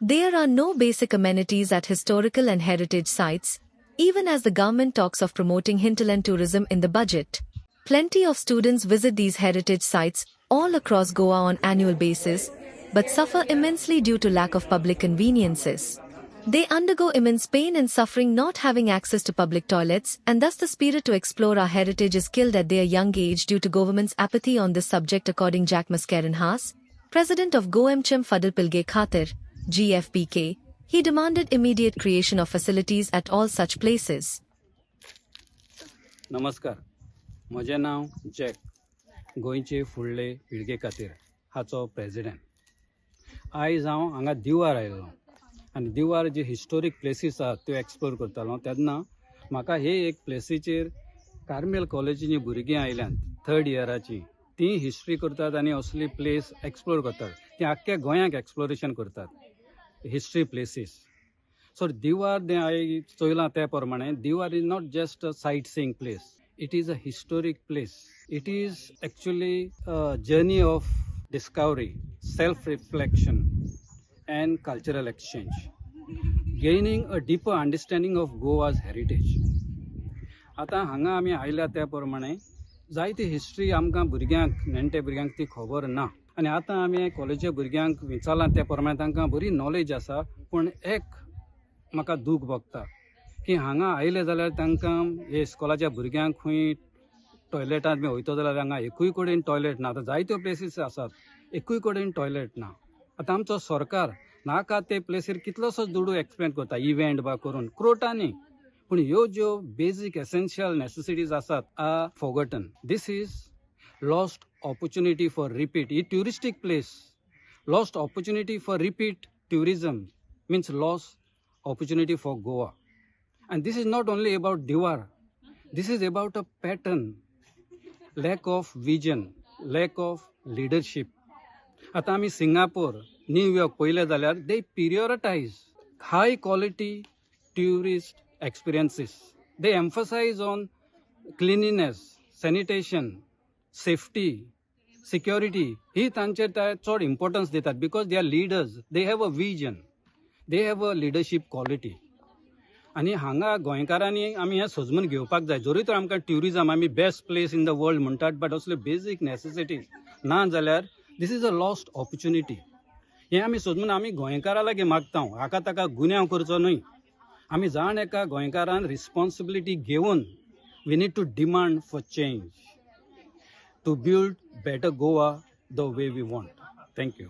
There are no basic amenities at historical and heritage sites, even as the government talks of promoting hinterland tourism in the budget. Plenty of students visit these heritage sites all across Goa on annual basis, but suffer immensely due to lack of public conveniences. They undergo immense pain and suffering not having access to public toilets, and thus the spirit to explore our heritage is killed at their young age due to government's apathy on this subject, according Jack Mascarenhas, president of Goemcham Fadal Pilge Khatir, GFPK. He demanded immediate creation of facilities at all such places. नमस्कार, म्हजें नांव jack, गोंयचे फुडले पिळगे खातीर हाचो president. आयज हांव हांगा दिवार आयलो आनी दिवार जे हिस्टोरीक प्लेसीस आहात त्यो एक्सप्लोर करतालो. तेन्ना म्हाका हे एक प्लेसीचेर कार्मेल कॉलेजीची भुरगीं आयल्यात 3rd इयराची. ती हिस्ट्री करतात आनी असली प्लेस एक्सप्लोर करतात. ती आख्ख्या गोंयाक एक्सप्लोरेशन करतात history places. So Diwar I चोयलां त्या प्रमाणे Diwar is not just a sightseeing place. It is a historic place. It is actually a journey of discovery, self-reflection and cultural exchange, gaining a deeper understanding of Goa's heritage. आता हांगा आमी आयल्या त्या प्रमाणे जायती history आमकां भुरग्यांक नेणटे भुरग्यांक ती खबर ना आनी आतां आमी कॉलेजी भुरग्यांक विचारलां त्या प्रमाणे तांकां बरी नॉलेज आसा. पूण एक म्हाका दूख भोगता की हांगा आयले जाल्यार तांकां हे इस्कॉलाच्या भुरग्यांक खंय टॉयलेटांत बी वयता जाल्यार हांगा एकूय कडेन टॉयलेट ना. आतां जायत्यो प्लेसीस आसात, एकूय कडेन टॉयलेट ना. आतां आमचो सरकार नाका ते प्लेसीर कितलोसोच दुडू एक्सपेंड करता इव्हेंट बा करून क्रोटांनी. पूण ह्यो ज्यो बेजीक एसेन्शियल नेसेसिटीज आसात are forgotten. This is lost opportunity for repeat. ही touristic place. Lost opportunity for repeat tourism means lost opportunity for Goa. And this is not only about Diwar. This is about a pattern, lack of vision, lack of leadership. आता आमी Singapore, New York पळयले जाल्यार they prioritize high quality tourist experiences. They emphasize on cleanliness, sanitation, safety, security. ही तांचेर चड importance दितात because they are leaders. They have a vision. They have a leadership quality. आणि हांगा गोंयकारांनी आमी हें सजमून घेवपाक जाय. जरी तर आमकां ट्युरिझम आमी best place in the world म्हणटात, बट असल्यो बेजीक नेसेसिटीज ना जाल्यार this is a lost opportunity. हें आमी सजमून आमी गोंयकारा लागीं मागता. हाका ताका गुन्यांव करचो न्हय. आमी जाण एका गोंयकारान रिस्पॉन्सिबिलिटी घेवन we need to demand for change to build better Goa the way we want. Thank you.